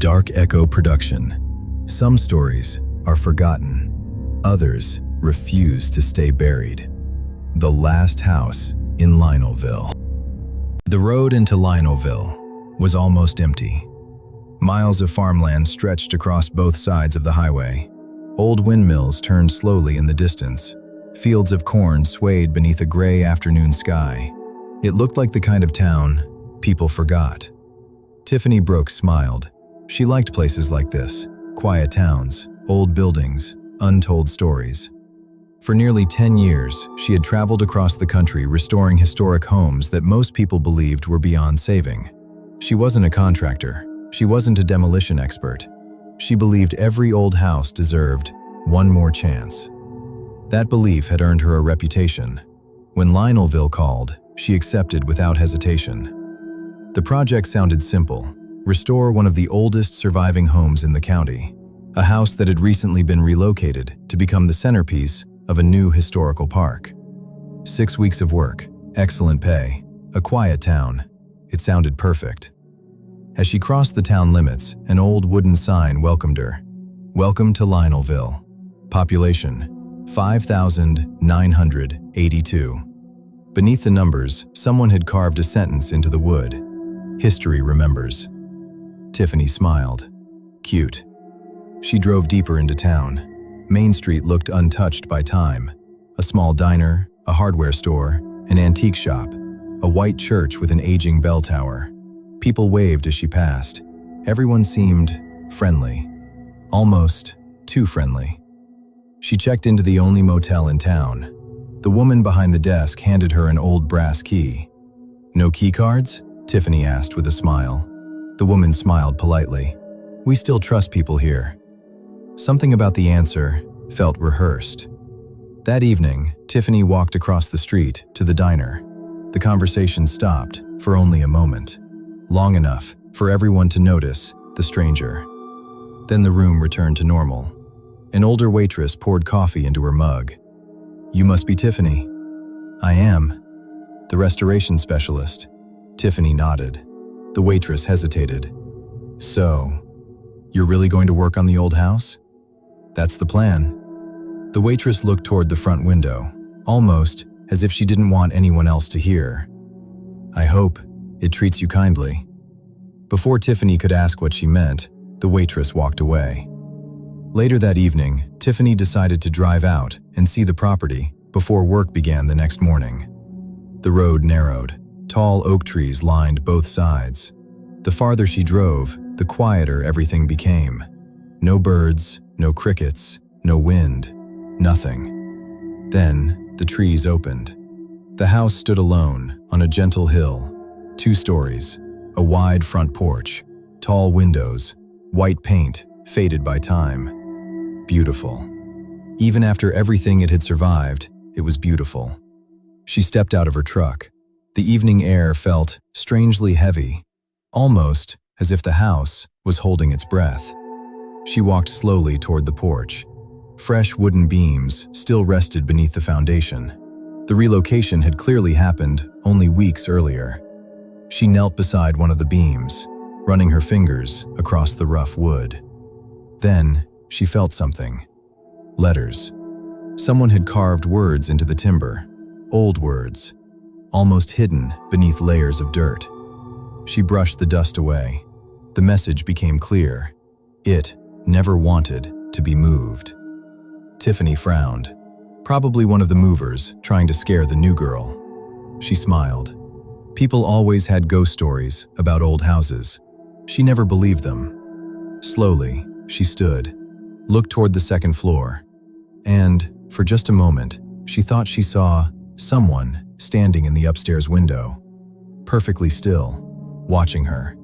DarkEcho Production. Some stories are forgotten. Others refuse to stay buried. The Last House in Lionelville. The road into Lionelville was almost empty. Miles of farmland stretched across both sides of the highway. Old windmills turned slowly in the distance. Fields of corn swayed beneath a gray afternoon sky. It looked like the kind of town people forgot. Tiffany Brooks smiled. She liked places like this, quiet towns, old buildings, untold stories. For nearly 10 years, she had traveled across the country restoring historic homes that most people believed were beyond saving. She wasn't a contractor. She wasn't a demolition expert. She believed every old house deserved one more chance. That belief had earned her a reputation. When Lionelville called, she accepted without hesitation. The project sounded simple: restore one of the oldest surviving homes in the county, a house that had recently been relocated to become the centerpiece of a new historical park. 6 weeks of work, excellent pay, a quiet town. It sounded perfect. As she crossed the town limits, an old wooden sign welcomed her. Welcome to Lionelville. Population, 5,982. Beneath the numbers, someone had carved a sentence into the wood. History remembers. Tiffany smiled. Cute. She drove deeper into town. Main Street looked untouched by time. A small diner, a hardware store, an antique shop, a white church with an aging bell tower. People waved as she passed. Everyone seemed friendly. Almost too friendly. She checked into the only motel in town. The woman behind the desk handed her an old brass key. No key cards? Tiffany asked with a smile. The woman smiled politely. We still trust people here. Something about the answer felt rehearsed. That evening, Tiffany walked across the street to the diner. The conversation stopped for only a moment, long enough for everyone to notice the stranger. Then the room returned to normal. An older waitress poured coffee into her mug. You must be Tiffany. I am. The restoration specialist. Tiffany nodded. The waitress hesitated. So, you're really going to work on the old house? That's the plan. The waitress looked toward the front window, almost as if she didn't want anyone else to hear. I hope it treats you kindly. Before Tiffany could ask what she meant, the waitress walked away. Later that evening, Tiffany decided to drive out and see the property before work began the next morning. The road narrowed. Tall oak trees lined both sides. The farther she drove, the quieter everything became. No birds, no crickets, no wind, nothing. Then, the trees opened. The house stood alone on a gentle hill. 2 stories, a wide front porch, tall windows, white paint faded by time. Beautiful. Even after everything it had survived, it was beautiful. She stepped out of her truck. The evening air felt strangely heavy, almost as if the house was holding its breath. She walked slowly toward the porch. Fresh wooden beams still rested beneath the foundation. The relocation had clearly happened only weeks earlier. She knelt beside one of the beams, running her fingers across the rough wood. Then, she felt something. Letters. Someone had carved words into the timber. Old words, almost hidden beneath layers of dirt. She brushed the dust away. The message became clear. It never wanted to be moved. Tiffany frowned. Probably one of the movers trying to scare the new girl. She smiled. People always had ghost stories about old houses. She never believed them. Slowly, she stood, looked toward the second floor, and, for just a moment, she thought she saw someone standing in the upstairs window, perfectly still, watching her.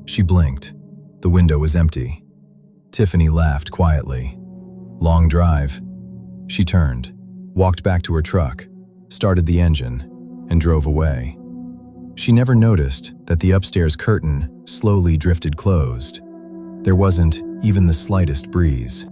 She blinked. The window was empty. Tiffany laughed quietly. Long drive. She turned, walked back to her truck, started the engine, and drove away. She never noticed that the upstairs curtain slowly drifted closed. There wasn't even the slightest breeze.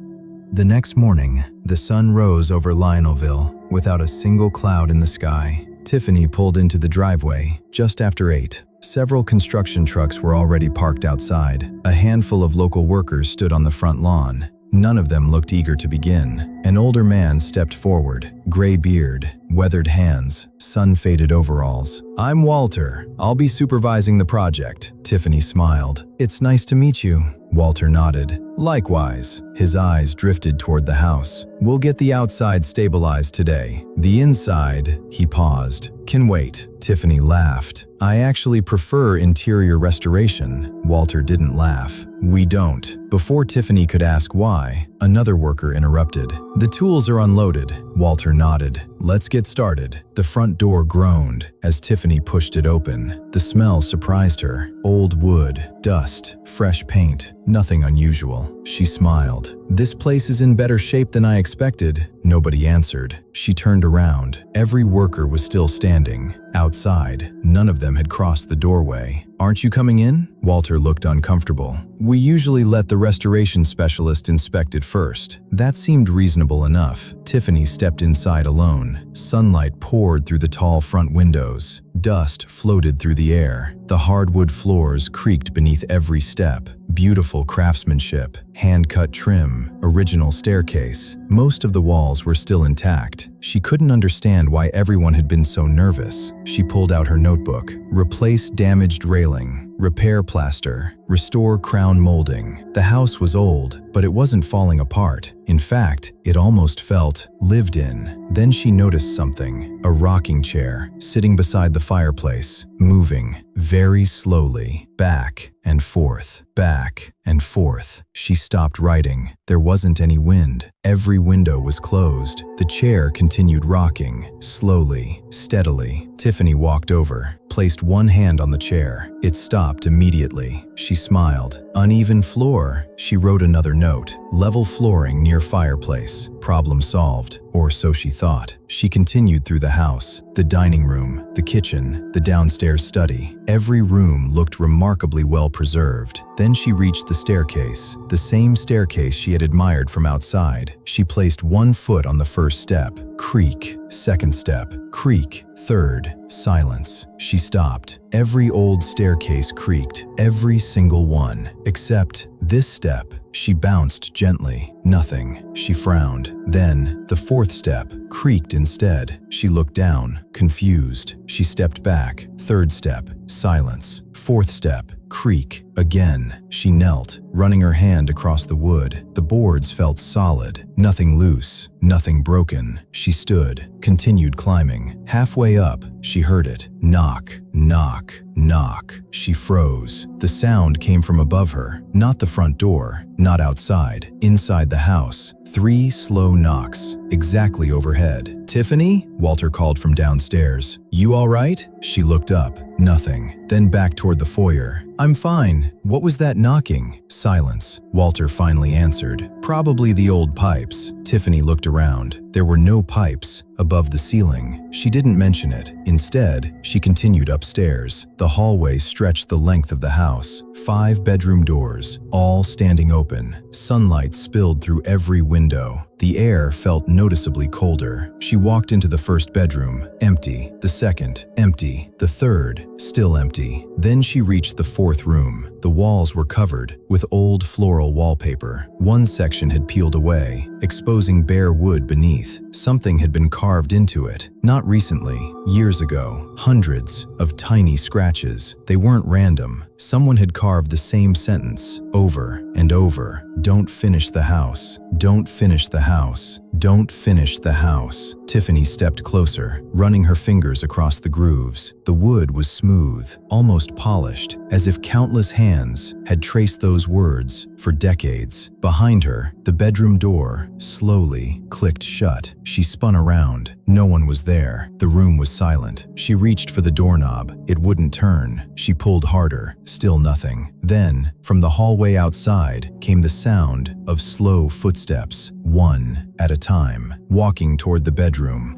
The next morning, the sun rose over Lionelville without a single cloud in the sky. Tiffany pulled into the driveway just after 8. Several construction trucks were already parked outside. A handful of local workers stood on the front lawn. None of them looked eager to begin. An older man stepped forward, gray beard, weathered hands, sun-faded overalls. "I'm Walter. I'll be supervising the project." Tiffany smiled. "It's nice to meet you." Walter nodded. "Likewise." His eyes drifted toward the house. "We'll get the outside stabilized today. The inside," he paused, "can wait." Tiffany laughed. "I actually prefer interior restoration." Walter didn't laugh. "We don't." Before Tiffany could ask why, another worker interrupted. "The tools are unloaded." Walter nodded. "Let's get started." The front door groaned as Tiffany pushed it open. The smell surprised her. Old wood, dust, fresh paint, nothing unusual. She smiled. "This place is in better shape than I expected." Nobody answered. She turned around. Every worker was still standing. Outside, none of them had crossed the doorway. "Aren't you coming in?" Walter looked uncomfortable. "We usually let the restoration specialist inspect it first." That seemed reasonable enough. Tiffany stepped inside alone. Sunlight poured through the tall front windows. Dust floated through the air. The hardwood floors creaked beneath every step. Beautiful craftsmanship, hand-cut trim, original staircase. Most of the walls were still intact. She couldn't understand why everyone had been so nervous. She pulled out her notebook. "Replace damaged railing, repair plaster, restore crown molding." The house was old, but it wasn't falling apart. In fact, it almost felt lived in. Then she noticed something. A rocking chair, sitting beside the fireplace, moving very slowly, back and forth, back and forth. She stopped writing. There wasn't any wind. Every window was closed. The chair continued rocking, slowly, steadily. Tiffany walked over, placed one hand on the chair. It stopped immediately. She smiled. "Uneven floor." She wrote another note. "Level flooring near fireplace." Problem solved, or so she thought. She continued through the house. The dining room, the kitchen, the downstairs study. Every room looked remarkably well preserved. Then she reached the staircase, the same staircase she had admired from outside. She placed one foot on the first step. Creak. Second step. Creak. Third. Silence. She stopped. Every old staircase creaked, every single one, except this step. She bounced gently. Nothing. She frowned. Then, the fourth step creaked instead. She looked down, confused. She stepped back. Third step. Silence. Fourth step. Creak. Again. She knelt, running her hand across the wood. The boards felt solid. Nothing loose. Nothing broken. She stood, continued climbing. Halfway up, she heard it. Knock. Knock. Knock. She froze. The sound came from above her. Not the front door. Not outside. Inside the house. 3 slow knocks, exactly overhead. "Tiffany?" Walter called from downstairs. "You all right?" She looked up. Nothing. Then back toward the foyer. "I'm fine. What was that knocking?" Silence. Walter finally answered. "Probably the old pipes." Tiffany looked around. There were no pipes above the ceiling. She didn't mention it. Instead, she continued upstairs. The hallway stretched the length of the house. 5 bedroom doors, all standing open. Sunlight spilled through every window. The air felt noticeably colder. She walked into the first bedroom, empty. The second, empty. The third, still empty. Then she reached the fourth room. The walls were covered with old floral wallpaper. One section had peeled away, exposing bare wood beneath. Something had been carved into it. Not recently, years ago. Hundreds of tiny scratches. They weren't random. Someone had carved the same sentence over and over. "Don't finish the house. Don't finish the house. Don't finish the house." Tiffany stepped closer, running her fingers across the grooves. The wood was smooth, almost polished, as if countless hands had traced those words for decades. Behind her, the bedroom door slowly clicked shut. She spun around. No one was there. The room was silent. She reached for the doorknob. It wouldn't turn. She pulled harder. Still nothing. Then, from the hallway outside, came the sound of slow footsteps, one at a time, walking toward the bedroom.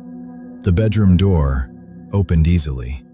The bedroom door opened easily.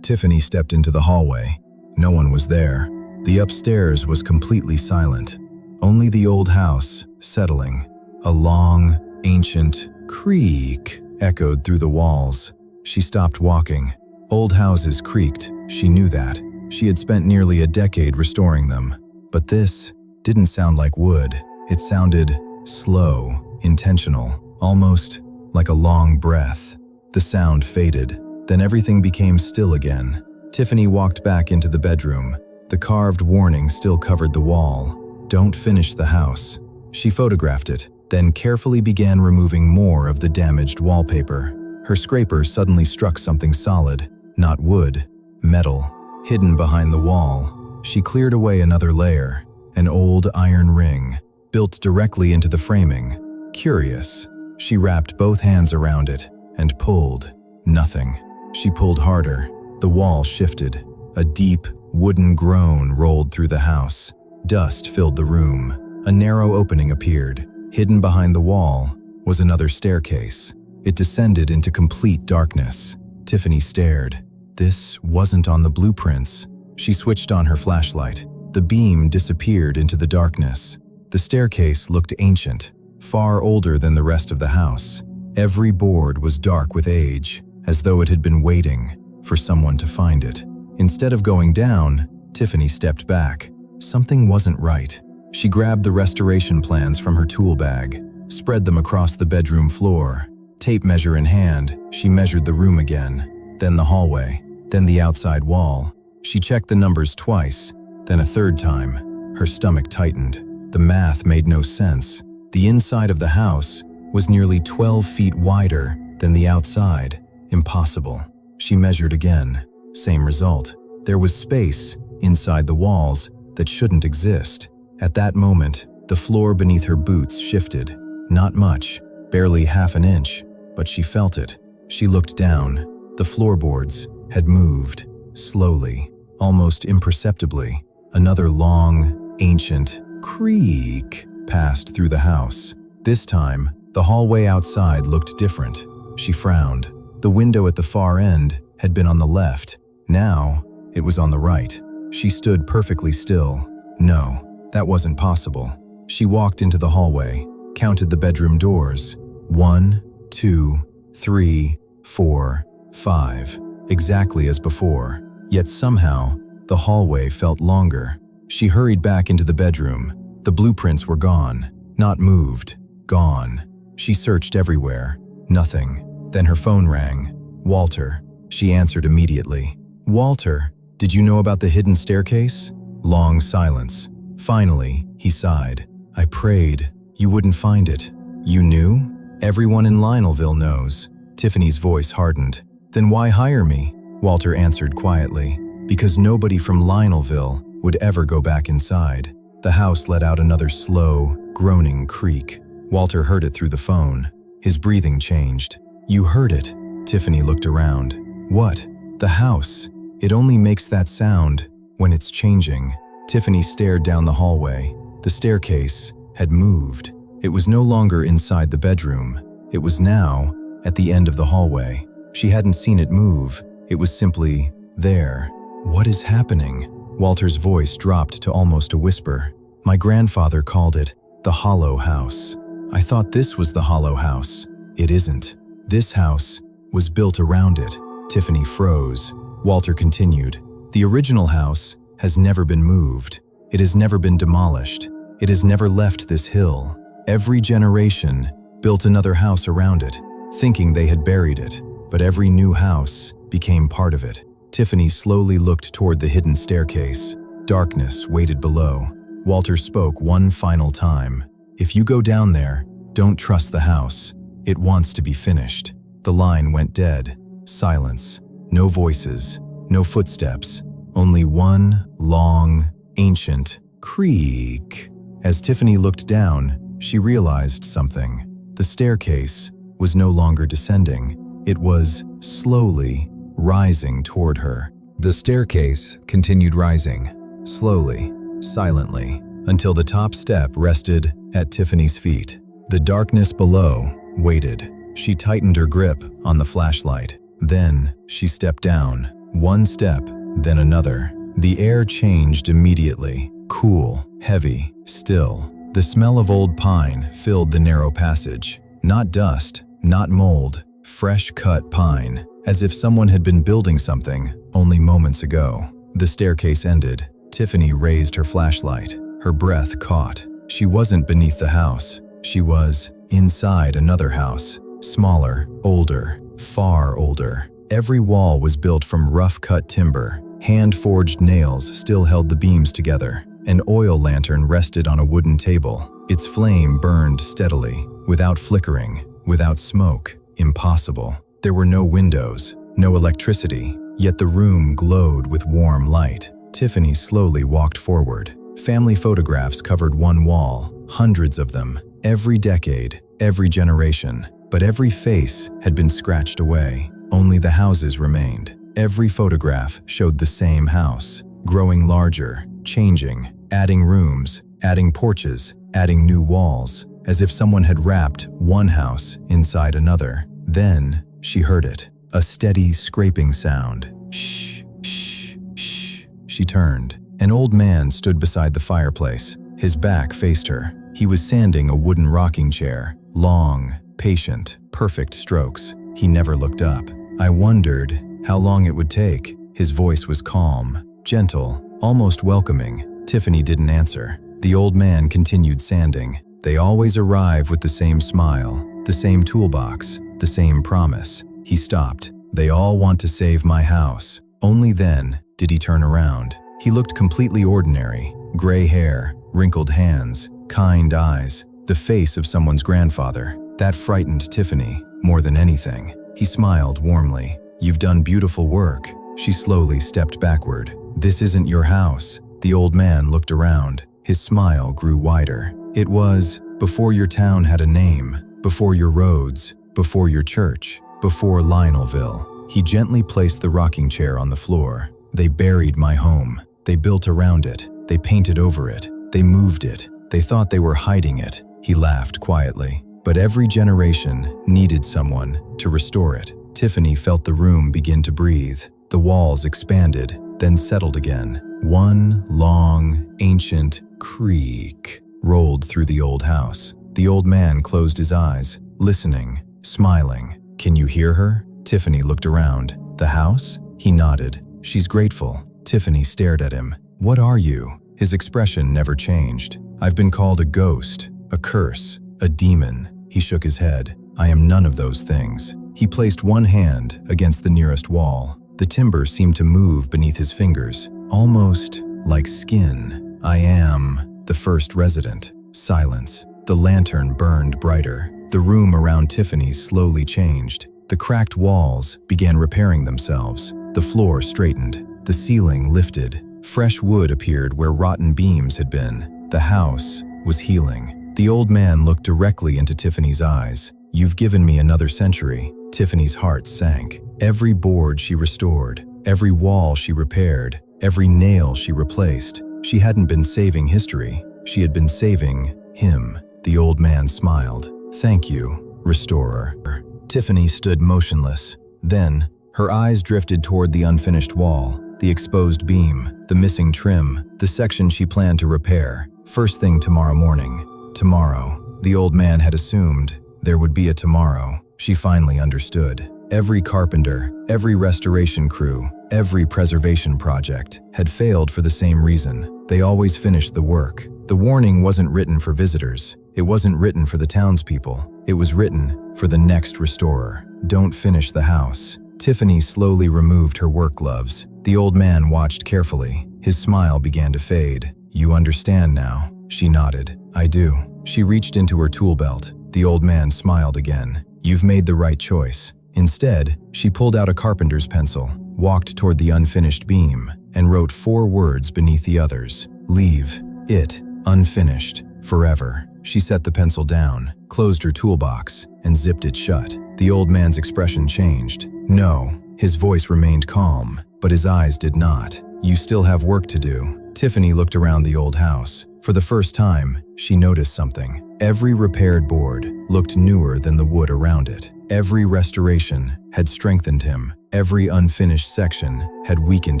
Tiffany stepped into the hallway. No one was there. The upstairs was completely silent. Only the old house settling. A long, ancient creak echoed through the walls. She stopped walking. Old houses creaked. She knew that. She had spent nearly a decade restoring them. But this didn't sound like wood. It sounded slow, intentional, almost like a long breath. The sound faded. Then everything became still again. Tiffany walked back into the bedroom. The carved warning still covered the wall. Don't finish the house. She photographed it, then carefully began removing more of the damaged wallpaper. Her scraper suddenly struck something solid, not wood, metal, hidden behind the wall. She cleared away another layer, an old iron ring, built directly into the framing. Curious, she wrapped both hands around it and pulled. Nothing. She pulled harder. The wall shifted. A deep, wooden groan rolled through the house. Dust filled the room. A narrow opening appeared. Hidden behind the wall was another staircase. It descended into complete darkness. Tiffany stared. This wasn't on the blueprints. She switched on her flashlight. The beam disappeared into the darkness. The staircase looked ancient, far older than the rest of the house. Every board was dark with age, as though it had been waiting for someone to find it. Instead of going down, Tiffany stepped back. Something wasn't right. She grabbed the restoration plans from her tool bag, spread them across the bedroom floor. Tape measure in hand, she measured the room again, then the hallway, then the outside wall. She checked the numbers twice, then a third time. Her stomach tightened. The math made no sense. The inside of the house was nearly 12 feet wider than the outside. Impossible. She measured again. Same result. There was space inside the walls that shouldn't exist. At that moment, the floor beneath her boots shifted. Not much, barely half an inch, but she felt it. She looked down. The floorboards had moved, slowly, almost imperceptibly. Another long, ancient creak passed through the house. This time, the hallway outside looked different. She frowned. The window at the far end had been on the left. Now, it was on the right. She stood perfectly still. No, that wasn't possible. She walked into the hallway, counted the bedroom doors. 1, 2, 3, 4, 5. Exactly as before. Yet somehow, the hallway felt longer. She hurried back into the bedroom. The blueprints were gone. Not moved. Gone. She searched everywhere. Nothing. Then her phone rang. Walter. She answered immediately. Walter, did you know about the hidden staircase? Long silence. Finally, he sighed. I prayed you wouldn't find it. You knew? Everyone in Lionelville knows. Tiffany's voice hardened. Then why hire me? Walter answered quietly. Because nobody from Lionelville would ever go back inside. The house let out another slow, groaning creak. Walter heard it through the phone. His breathing changed. You heard it. Tiffany looked around. What? The house. It only makes that sound when it's changing. Tiffany stared down the hallway. The staircase had moved. It was no longer inside the bedroom. It was now at the end of the hallway. She hadn't seen it move. It was simply there. What is happening? Walter's voice dropped to almost a whisper. My grandfather called it the Hollow House. I thought this was the Hollow House. It isn't. This house was built around it. Tiffany froze. Walter continued. The original house has never been moved. It has never been demolished. It has never left this hill. Every generation built another house around it, thinking they had buried it, but every new house became part of it. Tiffany slowly looked toward the hidden staircase. Darkness waited below. Walter spoke one final time. If you go down there, don't trust the house. It wants to be finished. The line went dead. Silence. No voices. No footsteps. Only one long, ancient creak. As Tiffany looked down, she realized something. The staircase was no longer descending. It was slowly rising toward her. The staircase continued rising, slowly, silently, until the top step rested at Tiffany's feet. The darkness below waited. She tightened her grip on the flashlight. Then she stepped down. One step, then another. The air changed immediately. Cool, heavy, still. The smell of old pine filled the narrow passage. Not dust, not mold, fresh cut pine, as if someone had been building something only moments ago. The staircase ended. Tiffany raised her flashlight. Her breath caught. She wasn't beneath the house. She was inside another house. Smaller, older, far older. Every wall was built from rough-cut timber. Hand-forged nails still held the beams together. An oil lantern rested on a wooden table. Its flame burned steadily, without flickering, without smoke. Impossible. There were no windows, no electricity, yet the room glowed with warm light. Tiffany slowly walked forward. Family photographs covered one wall, hundreds of them, every decade, every generation. But every face had been scratched away. Only the houses remained. Every photograph showed the same house, growing larger, changing, adding rooms, adding porches, adding new walls, as if someone had wrapped one house inside another. Then she heard it, a steady scraping sound. Shh, shh, shh. She turned. An old man stood beside the fireplace. His back faced her. He was sanding a wooden rocking chair. Long, patient, perfect strokes. He never looked up. I wondered how long it would take. His voice was calm, gentle, almost welcoming. Tiffany didn't answer. The old man continued sanding. They always arrive with the same smile, the same toolbox, the same promise. He stopped. They all want to save my house. Only then did he turn around. He looked completely ordinary. Gray hair, wrinkled hands, kind eyes, the face of someone's grandfather. That frightened Tiffany more than anything. He smiled warmly. You've done beautiful work. She slowly stepped backward. This isn't your house. The old man looked around. His smile grew wider. It was before your town had a name, before your roads, before your church, before Lionelville. He gently placed the rocking chair on the floor. They buried my home. They built around it. They painted over it. They moved it. They thought they were hiding it. He laughed quietly. But every generation needed someone to restore it. Tiffany felt the room begin to breathe. The walls expanded, then settled again. One long, ancient creak rolled through the old house. The old man closed his eyes, listening, smiling. Can you hear her? Tiffany looked around. The house? He nodded. She's grateful. Tiffany stared at him. What are you? His expression never changed. I've been called a ghost, a curse, a demon. He shook his head. I am none of those things. He placed one hand against the nearest wall. The timber seemed to move beneath his fingers, almost like skin. I am the first resident. Silence. The lantern burned brighter. The room around Tiffany slowly changed. The cracked walls began repairing themselves. The floor straightened. The ceiling lifted. Fresh wood appeared where rotten beams had been. The house was healing. The old man looked directly into Tiffany's eyes. You've given me another century. Tiffany's heart sank. Every board she restored, every wall she repaired, every nail she replaced. She hadn't been saving history. She had been saving him. The old man smiled. Thank you, restorer. Tiffany stood motionless. Then, her eyes drifted toward the unfinished wall, the exposed beam, the missing trim, the section she planned to repair. First thing tomorrow morning. Tomorrow. The old man had assumed there would be a tomorrow. She finally understood. Every carpenter, every restoration crew, every preservation project had failed for the same reason. They always finished the work. The warning wasn't written for visitors. It wasn't written for the townspeople. It was written for the next restorer. Don't finish the house. Tiffany slowly removed her work gloves. The old man watched carefully. His smile began to fade. You understand now? She nodded. I do. She reached into her tool belt. The old man smiled again. You've made the right choice. Instead, she pulled out a carpenter's pencil, walked toward the unfinished beam, and wrote 4 words beneath the others. Leave it unfinished forever. She set the pencil down, closed her toolbox, and zipped it shut. The old man's expression changed. No, his voice remained calm, but his eyes did not. You still have work to do. Tiffany looked around the old house. For the first time, she noticed something. Every repaired board looked newer than the wood around it. Every restoration had strengthened him. Every unfinished section had weakened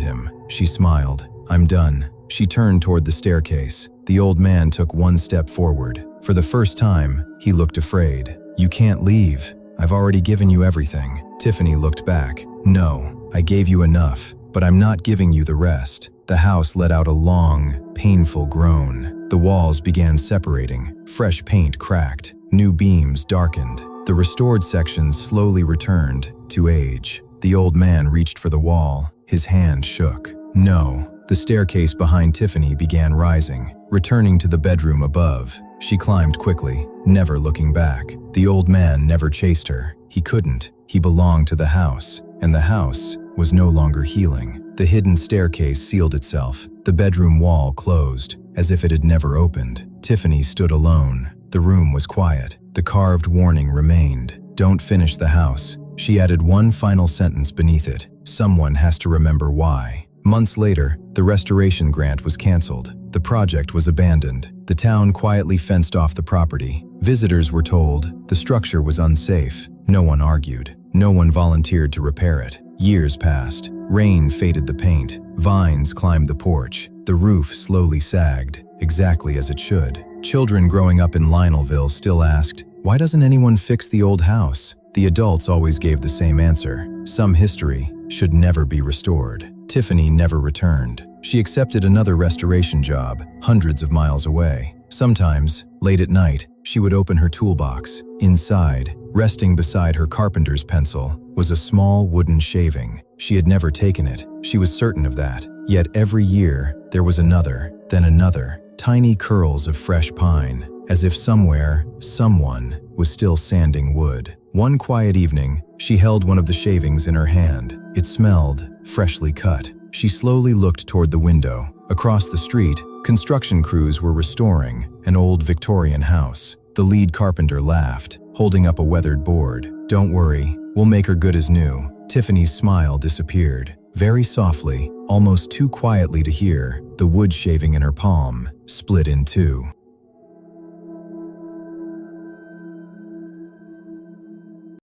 him. She smiled. I'm done. She turned toward the staircase. The old man took one step forward. For the first time, he looked afraid. You can't leave. I've already given you everything. Tiffany looked back. No, I gave you enough. but I'm not giving you the rest." The house let out a long, painful groan. The walls began separating, fresh paint cracked, new beams darkened. The restored sections slowly returned to age. The old man reached for the wall. His hand shook. No. The staircase behind Tiffany began rising, returning to the bedroom above. She climbed quickly, never looking back. The old man never chased her. He couldn't. He belonged to the house, and the house was no longer healing. The hidden staircase sealed itself. The bedroom wall closed, as if it had never opened. Tiffany stood alone. The room was quiet. The carved warning remained. "Don't finish the house." She added one final sentence beneath it. "Someone has to remember why." Months later, the restoration grant was canceled. The project was abandoned. The town quietly fenced off the property. Visitors were told the structure was unsafe. No one argued. No one volunteered to repair it. Years passed. Rain faded the paint. Vines climbed the porch. The roof slowly sagged, exactly as it should. Children growing up in Lionelville still asked, "Why doesn't anyone fix the old house?" The adults always gave the same answer: some history should never be restored. Tiffany never returned. She accepted another restoration job, hundreds of miles away. Sometimes, late at night, she would open her toolbox. Inside, resting beside her carpenter's pencil, was a small wooden shaving. She had never taken it. She was certain of that. Yet every year, there was another, then another, tiny curls of fresh pine, as if somewhere, someone was still sanding wood. One quiet evening, she held one of the shavings in her hand. It smelled freshly cut. She slowly looked toward the window. Across the street, construction crews were restoring an old Victorian house. The lead carpenter laughed, holding up a weathered board. "Don't worry, we'll make her good as new." Tiffany's smile disappeared. Very softly, almost too quietly to hear, the wood shaving in her palm split in two.